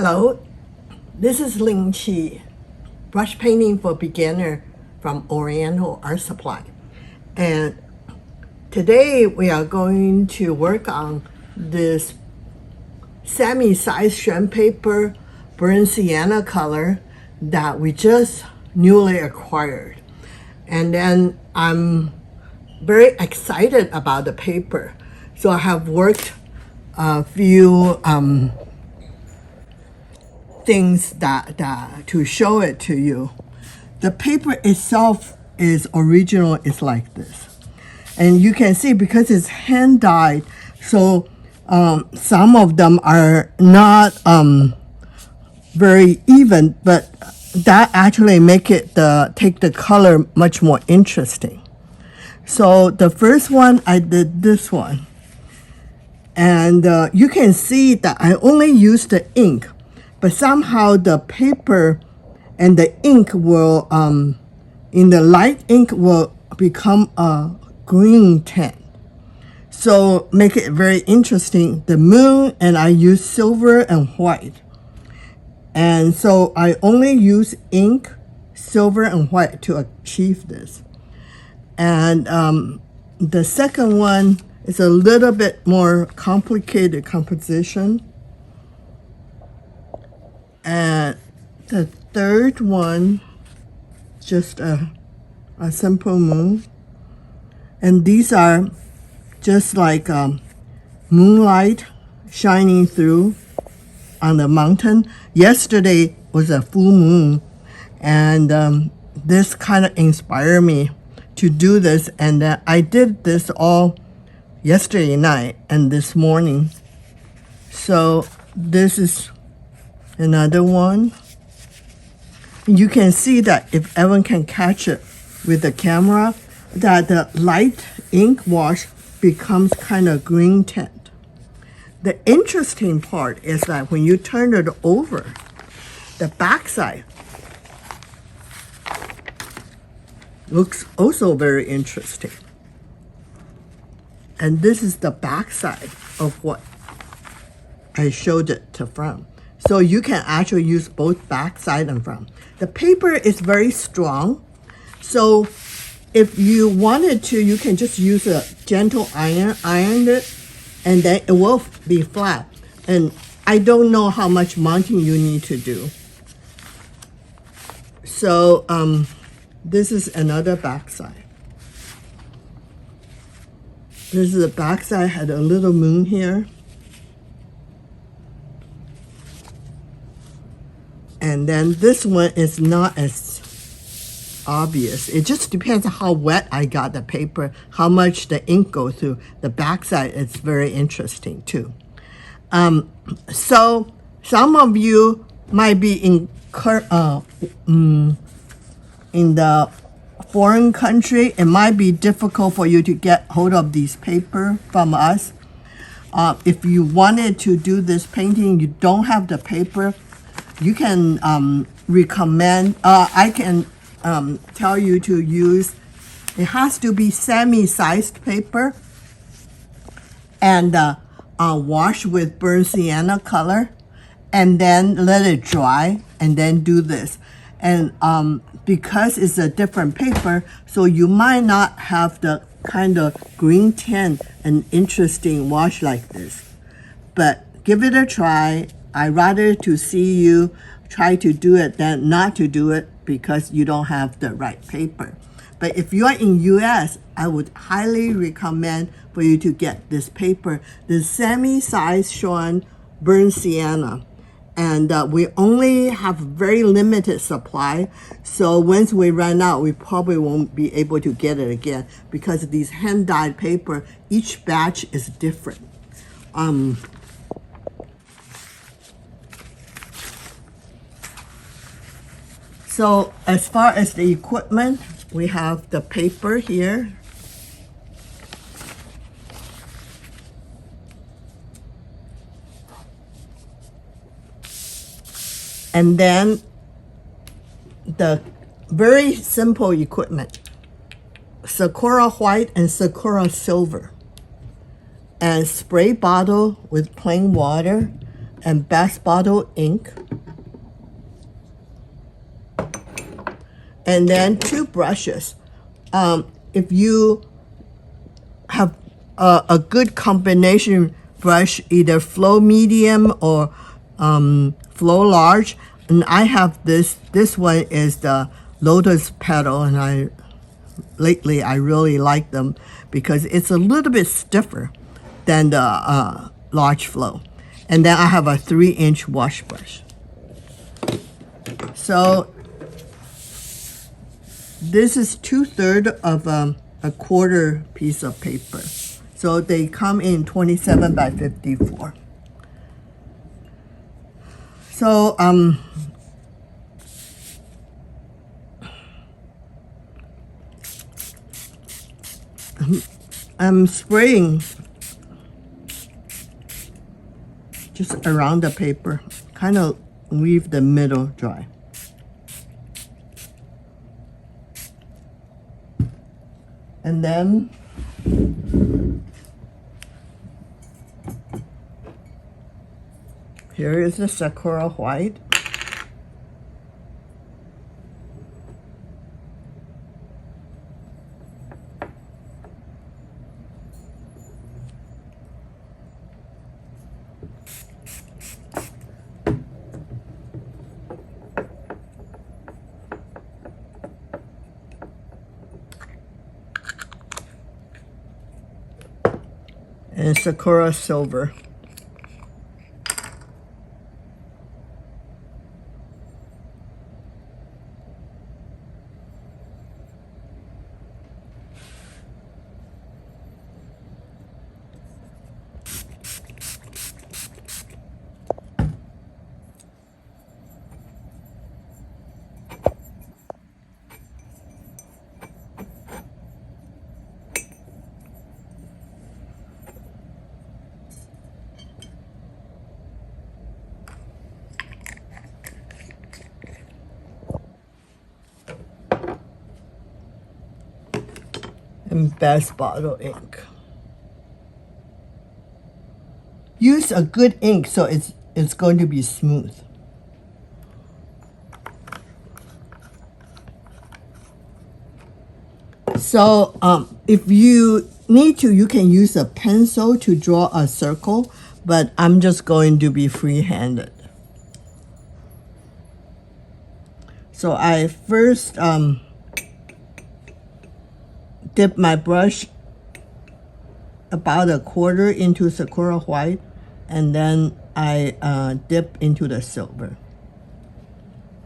Hello, this is Ling Chi, brush painting for beginner from Oriental Art Supply. And today we are going to work on this semi-sized Xuan paper burnt sienna color that we just newly acquired. And then I'm very excited about the paper. So I have worked a few things that to show it to you. The paper itself is original, is like this. And you can see because it's hand dyed, so some of them are not very even, but that actually make it take the color much more interesting. So the first one, I did this one. And you can see that I only used the ink, but somehow the paper and the ink will, in the light ink will become a green tint. So make it very interesting. The moon, and I use silver and white. And so I only use ink, silver and white to achieve this. And the second one is a little bit more complicated composition. And the third one, just a simple moon. And these are just like moonlight shining through on the mountain. Yesterday was a full moon, and this kind of inspired me to do this. And I did this all yesterday night and this morning. So this is another one. You can see that if everyone can catch it with the camera, that the light ink wash becomes kind of green tint. The interesting part is that when you turn it over, the backside looks also very interesting. And this is the backside of what I showed it to front. So you can actually use both backside and front. The paper is very strong. So if you wanted to, you can just use a gentle iron it, and then it will be flat. And I don't know how much mounting you need to do. So this is another backside. This is the backside, had a little moon here. And then this one is not as obvious. It just depends on how wet I got the paper, how much the ink goes through. The backside is very interesting too. So some of you might be in the foreign country. It might be difficult for you to get hold of these paper from us. If you wanted to do this painting, you don't have the paper, you can recommend, I can tell you to use, it has to be semi-sized paper and wash with burnt sienna color, and then let it dry, and then do this. And because it's a different paper, so you might not have the kind of green tint and interesting wash like this. But give it a try. I'd rather to see you try to do it than not to do it because you don't have the right paper. But if you are in US, I would highly recommend for you to get this paper, the semi-sized Xuan burnt sienna. And we only have very limited supply. So once we run out, we probably won't be able to get it again because these hand-dyed paper, each batch is different. So as far as the equipment, we have the paper here. And then the very simple equipment, Sakura White and Sakura Silver. And spray bottle with plain water. and Best Bottle ink. And then 2 brushes. If you have a good combination brush, either flow medium or flow large, and I have this one is the Lotus Petal, and lately I really like them because it's a little bit stiffer than the large flow. And then I have a 3-inch wash brush. So this is 2/3 of a quarter piece of paper. So they come in 27 by 54. So I'm spraying just around the paper, kind of leave the middle dry. And then here is the Sakura White. And Sakura Silver. And Best Bottle ink. Use a good ink so it's going to be smooth. So if you need to, you can use a pencil to draw a circle, but I'm just going to be free-handed. So I first dip my brush about 1/4 into Sakura White, and then I dip into the silver.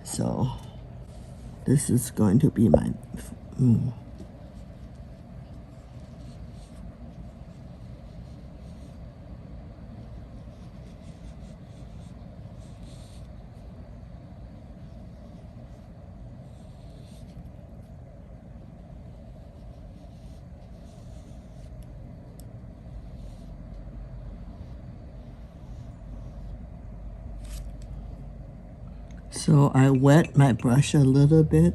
So this is going to be my So I wet my brush a little bit.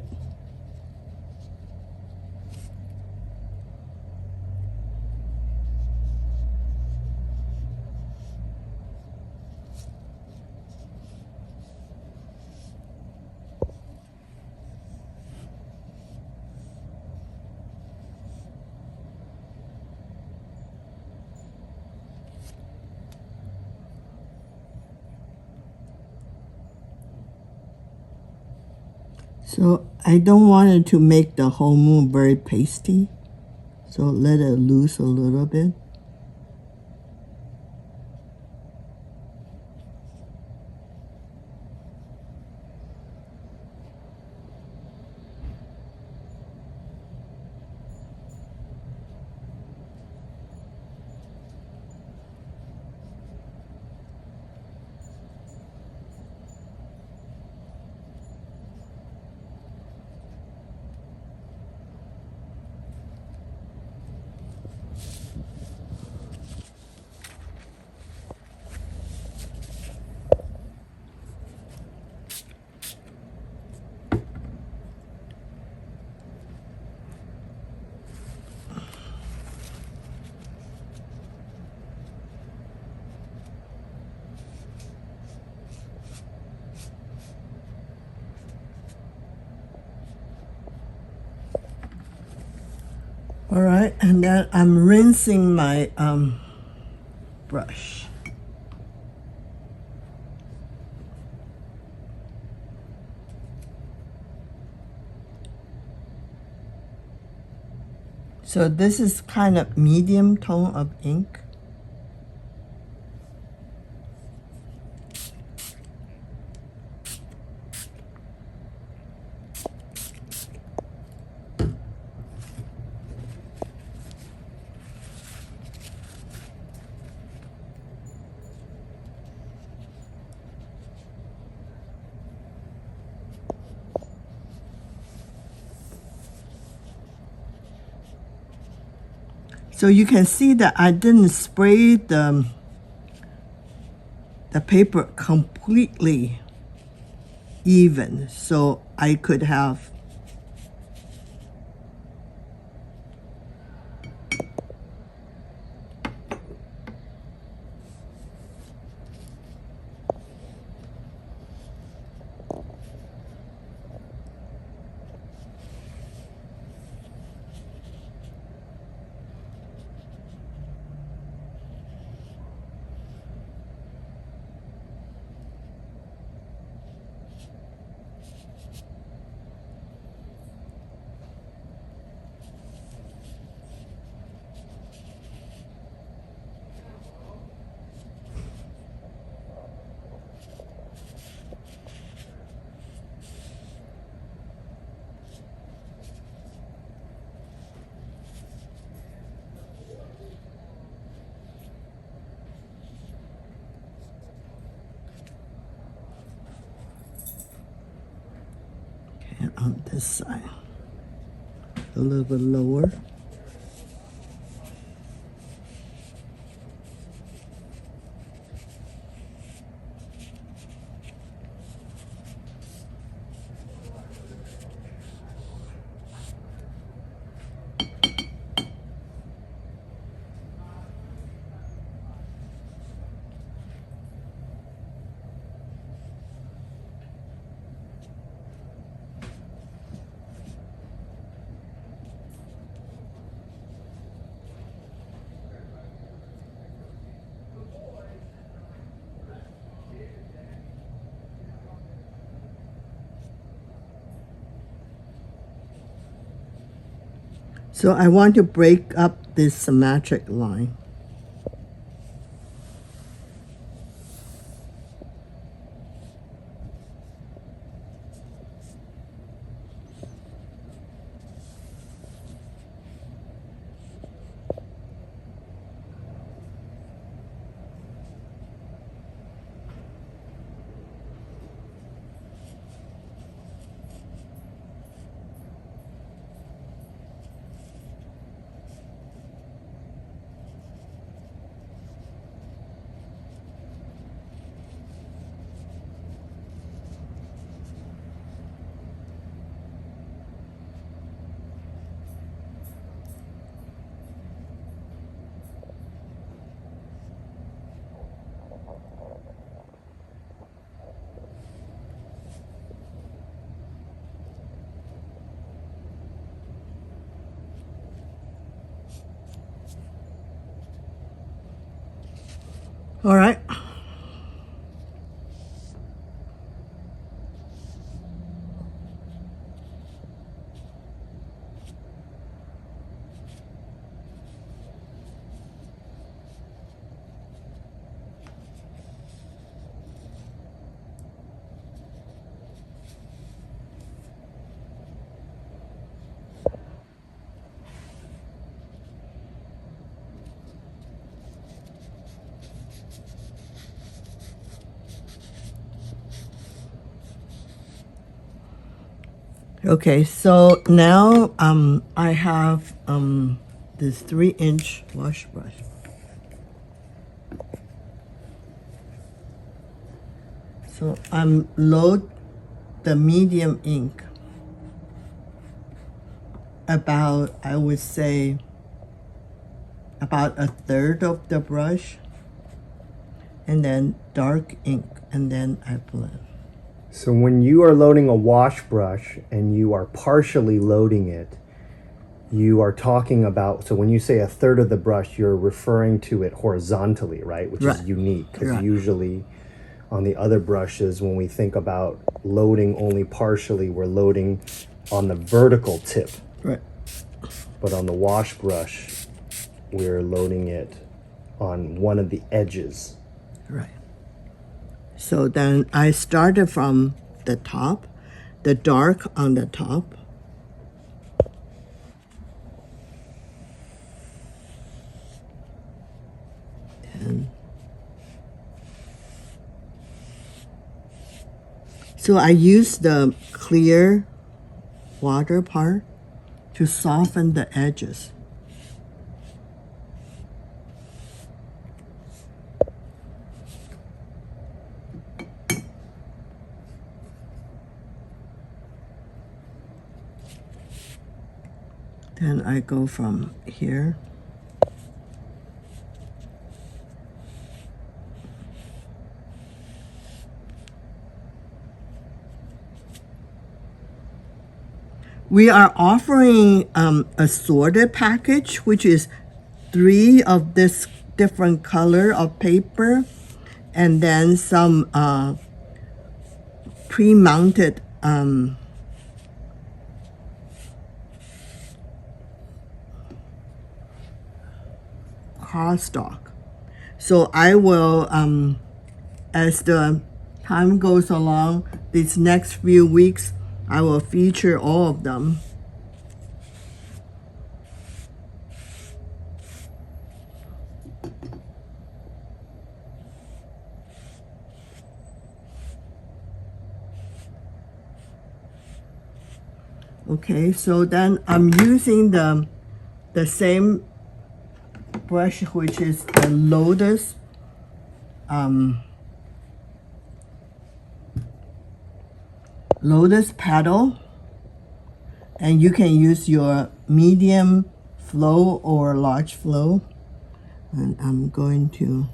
So I don't want it to make the whole moon very pasty. So let it loose a little bit. All right, and then I'm rinsing my brush. So this is kind of medium tone of ink. So you can see that I didn't spray the paper completely even, so I could have on this side a little bit lower. So I want to break up this symmetric line. All right. Okay, so now I have this 3-inch wash brush. So I'm load the medium ink about, I would say, about a third of the brush, and then dark ink, and then I blend. So when you are loading a wash brush and you are partially loading it, you are talking about, so when you say a third of the brush, you're referring to it horizontally, right? Which Right. is unique, because Right. usually on the other brushes, when we think about loading only partially, we're loading on the vertical tip. Right. But on the wash brush, we're loading it on one of the edges. Right. So then I started from the top, the dark on the top. And so I use the clear water part to soften the edges. Then I go from here. We are offering a sorted package, which is 3 of this different color of paper, and then some pre-mounted cardstock. So I will, as the time goes along, these next few weeks, I will feature all of them. Okay, so then I'm using the same brush, which is the Lotus Lotus Petal, and you can use your medium flow or large flow. And I'm going to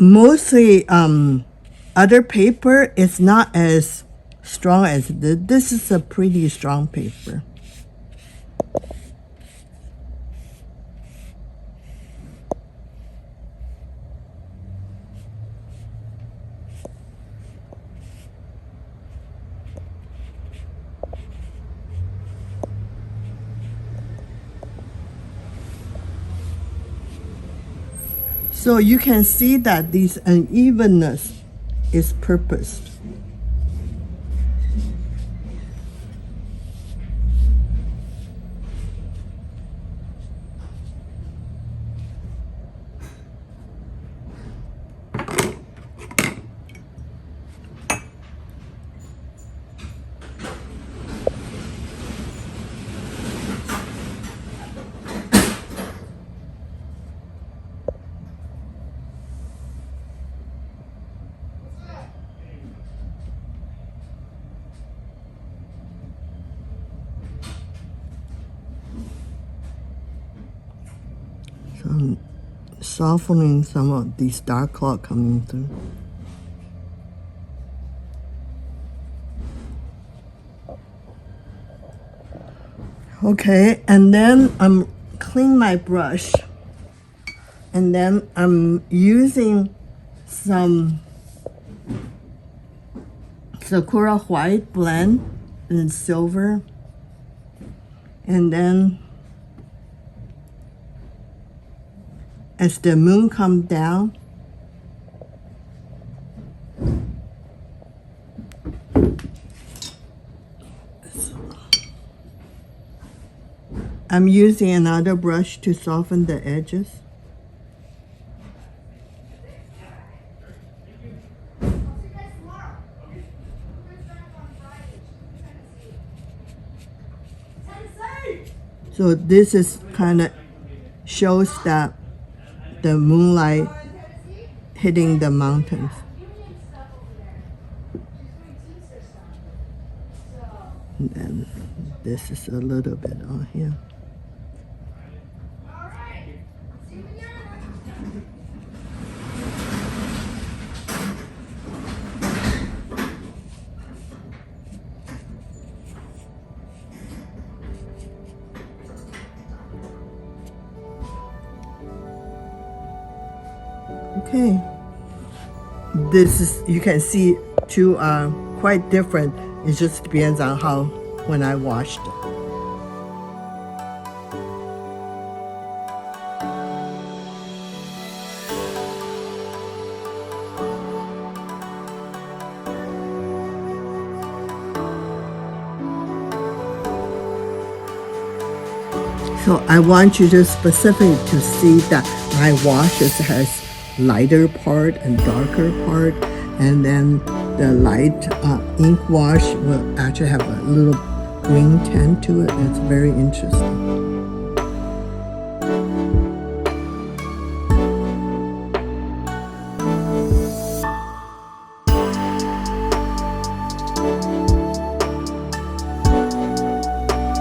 mostly other paper is not as strong as this is a pretty strong paper. So you can see that this unevenness is purposed. softening some of these dark cloud coming through. Okay, and then I'm clean my brush, and then I'm using some Sakura White blend in silver, and then as the moon comes down, I'm using another brush to soften the edges. So this is kind of shows that the moonlight hitting the mountains. And then this is a little bit on here. Okay, this is, you can see two are quite different. It just depends on how, when I washed it. So I want you to specifically to see that my washes has lighter part and darker part, and then the light ink wash will actually have a little green tint to it. It's very interesting.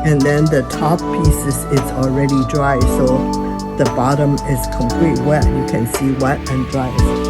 And then the top pieces is already dry, so the bottom is complete wet. You can see wet and dry.